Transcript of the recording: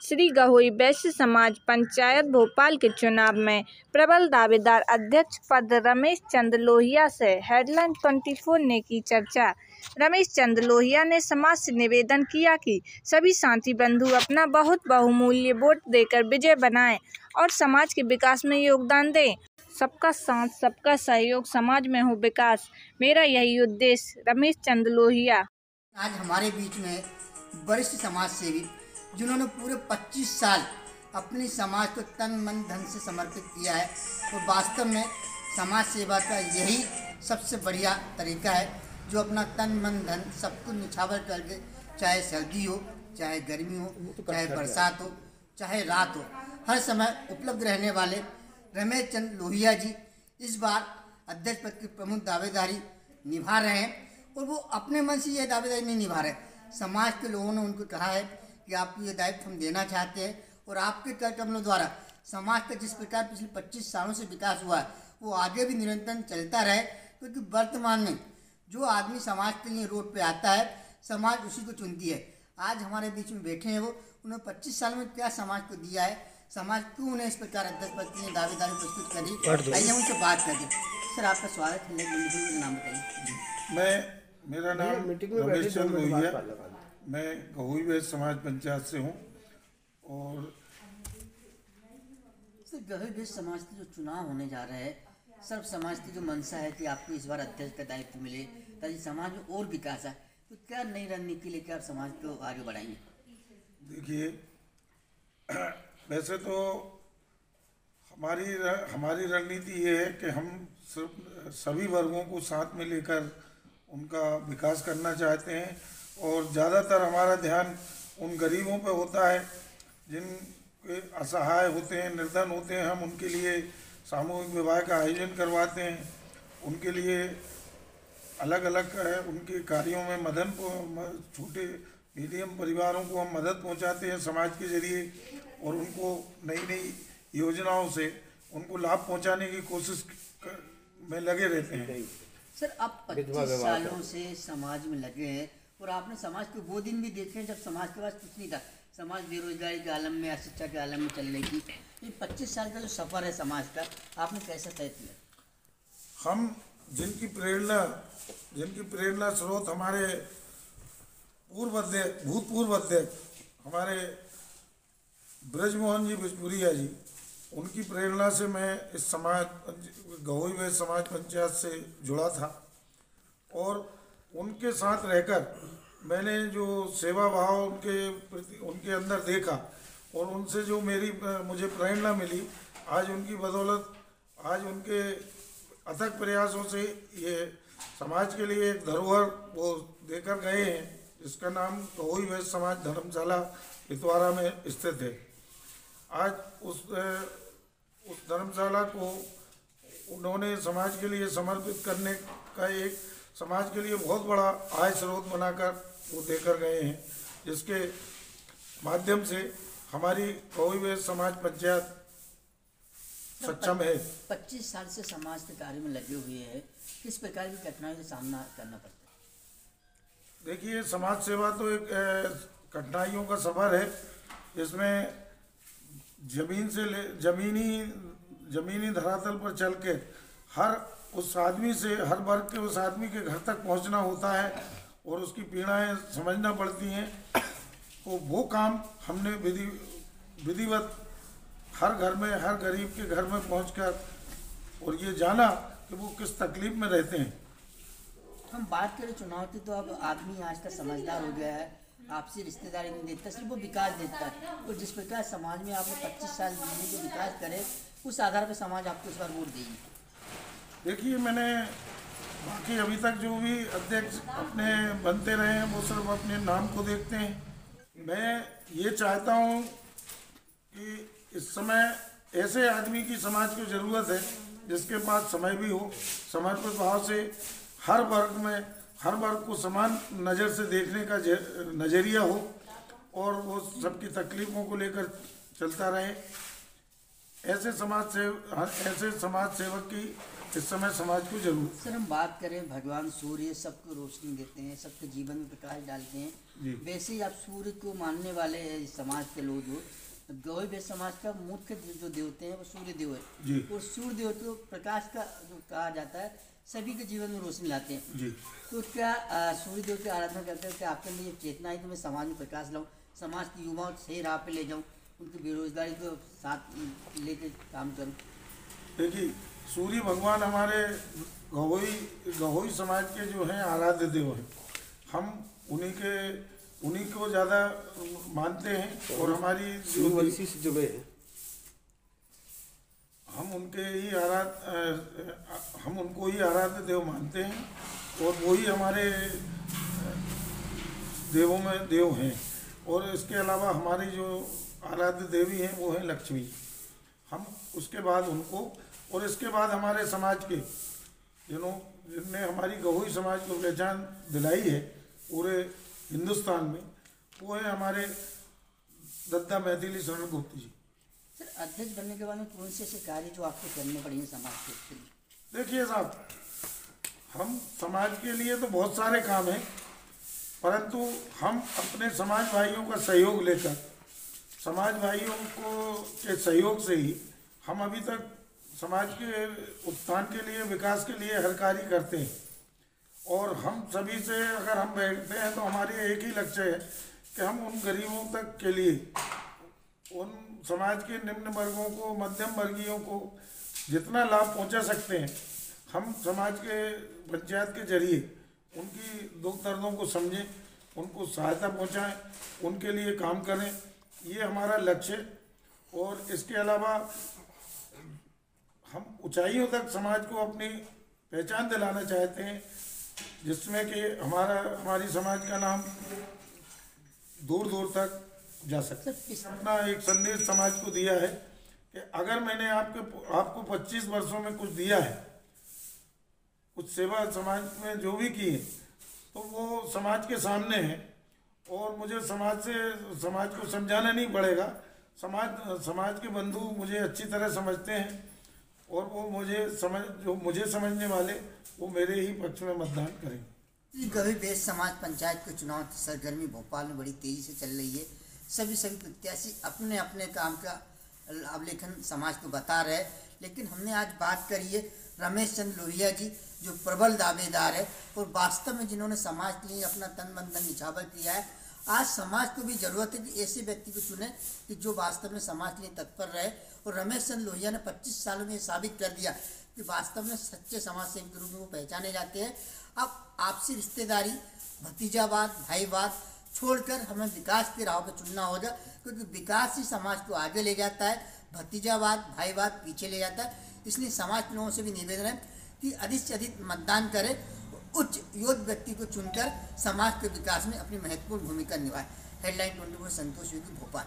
श्री गहोई वैश्य समाज पंचायत भोपाल के चुनाव में प्रबल दावेदार अध्यक्ष पद रमेश चंद्र लोहिया से हेडलाइन 24 ने की चर्चा। रमेश चंद्र लोहिया ने समाज से निवेदन किया कि सभी साथी बंधु अपना बहुत बहुमूल्य वोट देकर विजय बनाएं और समाज के विकास में योगदान दें। सबका साथ, सबका सहयोग, समाज में हो विकास, मेरा यही उद्देश्य। रमेश चंद्र लोहिया। आज हमारे बीच में वरिष्ठ समाज सेवी जिन्होंने पूरे 25 साल अपनी समाज को तन मन धन से समर्पित किया है और वास्तव में समाज सेवा का यही सबसे बढ़िया तरीका है, जो अपना तन मन धन सब कुछ निछावर करके, चाहे सर्दी हो, चाहे गर्मी हो, चाहे बरसात हो, चाहे रात हो, हर समय उपलब्ध रहने वाले रमेश चंद्र लोहिया जी इस बार अध्यक्ष पद की प्रमुख दावेदारी निभा रहे हैं। और वो अपने मन से यह दावेदारी नहीं निभा रहे, समाज के लोगों ने उनको कहा है कि आपको ये दायित्व हम देना चाहते हैं और आपके कार्यक्रमों द्वारा समाज का जिस प्रकार पिछले 25 सालों से विकास हुआ है वो आगे भी निरंतर चलता रहे, क्योंकि वर्तमान में जो आदमी समाज के लिए रोड पे आता है समाज उसी को चुनती है। आज हमारे बीच में बैठे हैं वो, उन्होंने 25 साल में क्या समाज को दिया है, समाज क्यों उन्हें इस प्रकार अध्यक्ष पद की दावेदारी प्रस्तुत करी, आइए उनसे बात करते हैं। सर आपका स्वागत है, नाम बताइए। मेरा नाम रमेश चंद्र लोहिया, मैं गहोई वैश्य समाज पंचायत से हूँ। और गहोई वैश्य समाज के जो चुनाव होने जा रहे हैं, सर्व समाज की जो मंशा है कि आपको इस बार अध्यक्ष का दायित्व मिले ताकि समाज में और विकास है, तो क्या नई रणनीति लेकर आप समाज को आगे बढ़ाएंगे? देखिए, वैसे तो हमारी रणनीति ये है कि हम सभी वर्गों को साथ में लेकर उनका विकास करना चाहते हैं और ज़्यादातर हमारा ध्यान उन गरीबों पर होता है जिन असहाय होते हैं, निर्धन होते हैं। हम उनके लिए सामूहिक विवाह का आयोजन करवाते हैं, उनके लिए अलग अलग उनके कार्यों में छोटे मीडियम परिवारों को हम मदद पहुंचाते हैं समाज के जरिए और उनको नई नई योजनाओं से उनको लाभ पहुंचाने की कोशिश में लगे रहते हैं। सर आप 25 सालों से समाज में लगे हैं और आपने समाज के वो दिन भी देखे हैं जब समाज के पास कुछ नहीं था, समाज बेरोजगारी के आलम में, अशिक्षा के आलम में चल रही थी। ये 25 साल का जो सफ़र है समाज का, आपने कैसा तय किया? हम जिनकी प्रेरणा स्रोत हमारे भूतपूर्व अध्यक्ष हमारे ब्रजमोहन जी बिजपुरिया जी, उनकी प्रेरणा से मैं इस गहोई वैश्य समाज पंचायत से जुड़ा था और उनके साथ रहकर मैंने जो सेवा भाव उनके अंदर देखा और उनसे जो मुझे प्रेरणा मिली, आज उनकी बदौलत आज उनके अथक प्रयासों से ये समाज के लिए एक धरोहर वो देकर गए हैं, जिसका नाम गहोई वैश्य समाज धर्मशाला इतवारा में स्थित है। आज उस धर्मशाला को उन्होंने समाज के लिए समर्पित करने का एक समाज के लिए बहुत बड़ा आय स्रोत बनाकर वो देकर गए हैं, जिसके माध्यम से हमारी गहोई वैश्य समाज पंचायत सक्षम है। 25 साल से समाज के कार्य में लगे हुए हैं, किस प्रकार की कठिनाइयों का सामना करना पड़ता है? देखिए, समाज सेवा तो एक कठिनाइयों का सफ़र है। इसमें जमीनी धरातल पर चल के हर वर्ग के उस आदमी के घर तक पहुंचना होता है और उसकी पीड़ाएं समझना पड़ती हैं। तो वो काम हमने विधिवत हर घर में, हर गरीब के घर में पहुंचकर और ये जाना कि वो किस तकलीफ में रहते हैं। हम बात करें चुनाव की, तो अब आदमी आज का समझदार हो गया है, आपसी रिश्तेदारी नहीं देखता, सिर्फ वो विकास देखता है। और जिस प्रकार समाज में आपने 25 साल जीने जो विकास करे, उस आधार पर समाज आपको इस बार वोट देगी। देखिए, मैंने बाकी अभी तक जो भी अध्यक्ष अपने बनते रहे हैं वो सिर्फ अपने नाम को देखते हैं। मैं ये चाहता हूँ कि इस समय ऐसे आदमी की समाज को ज़रूरत है जिसके पास समय भी हो, समर्पित भाव से हर वर्ग को समान नज़र से देखने का नज़रिया हो और वो सबकी तकलीफ़ों को लेकर चलता रहे। ऐसे समाज सेवक की इस समय समाज को जरूरत। सर हम बात करें, भगवान सूर्य सबको रोशनी देते हैं, सबके जीवन में प्रकाश डालते हैं। वैसे ही आप सूर्य को मानने वाले हैं समाज के लोग हो। गौरी वैश्य समाज का मुख्य जो देवते हैं वो सूर्य देव है। और सूर्य देव को प्रकाश का जो कहा जाता है, सभी के जीवन में रोशनी लाते हैं। तो क्या सूर्य देव की आराधना करते हैं? क्या आपके लिए चेतना है कि मैं समाज में प्रकाश लाऊं, समाज की युवाओं को सही राह पे ले जाऊं, उनकी बेरोजगारी को साथ लेके काम करूं? देखिए, सूर्य भगवान हमारे गहोई समाज के जो हैं आराध्य देव हैं। हम उन्हीं को ज़्यादा मानते हैं और हमारी हम उनको ही आराध्य देव मानते हैं और वही हमारे देवों में देव हैं। और इसके अलावा हमारी जो आराध्य देवी हैं वो हैं लक्ष्मी। हम उसके बाद उनको, और इसके बाद हमारे समाज के जिनने हमारी गहोई समाज को पहचान दिलाई है पूरे हिंदुस्तान में, वो है हमारे दद्दा मैथिली शरण गुप्त जी। सर, अध्यक्ष बनने के बाद में कौन से कार्य जो आपको करने पड़ेंगे समाज के लिए? देखिए साहब, हम समाज के लिए तो बहुत सारे काम हैं, परंतु हम अपने समाज भाइयों का सहयोग लेकर, समाज भाइयों के सहयोग से ही हम अभी तक समाज के उत्थान के लिए, विकास के लिए हर कार्य करते हैं। और हम सभी से अगर हम बैठते हैं तो हमारे एक ही लक्ष्य है कि हम उन गरीबों तक के लिए, उन समाज के निम्न वर्गों को, मध्यम वर्गीयों को जितना लाभ पहुंचा सकते हैं, हम समाज के पंचायत के जरिए उनकी दुख दर्दों को समझें, उनको सहायता पहुंचाएं, उनके लिए काम करें, ये हमारा लक्ष्य है। और इसके अलावा हम ऊंचाइयों तक समाज को अपनी पहचान दिलाना चाहते हैं, जिसमें कि हमारी समाज का नाम दूर दूर तक जा सकता है। अपना एक संदेश समाज को दिया है कि अगर मैंने आपको 25 वर्षों में कुछ दिया है, कुछ सेवा समाज में जो भी की है, तो वो समाज के सामने है और मुझे समाज को समझाना नहीं पड़ेगा। समाज के बंधु मुझे अच्छी तरह समझते हैं और वो मुझे समझने वाले वो मेरे ही पक्ष में मतदान करेंगे। गौरी वैश्य समाज पंचायत के चुनाव की सरगर्मी भोपाल में बड़ी तेजी से चल रही है। सभी प्रत्याशी अपने अपने काम का अवलेखन समाज को बता रहे हैं, लेकिन हमने आज बात करी है रमेश चंद्र लोहिया जी, जो प्रबल दावेदार है और वास्तव में जिन्होंने समाज के लिए अपना तन मन धन निछावर किया है। आज समाज को भी जरूरत है कि ऐसे व्यक्ति को चुने कि जो वास्तव में समाज के लिए तत्पर रहे। और रमेश चंद्र लोहिया ने 25 सालों में ये साबित कर दिया कि वास्तव में सच्चे समाज सेवक के रूप में वो पहचाने जाते हैं। अब आपसी रिश्तेदारी, भतीजावाद, भाईवाद छोड़कर हमें विकास के राह पर चुनना होगा, क्योंकि विकास ही समाज को आगे ले जाता है, भतीजावाद, भाईवाद पीछे ले जाता है। इसलिए समाज के लोगों से भी निवेदन है कि अधिक से अधिक मतदान करें, उच्च योग्य व्यक्ति को चुनकर समाज के विकास में अपनी महत्वपूर्ण भूमिका निभाएं। हेडलाइन 24 संतोष योगी, भोपाल।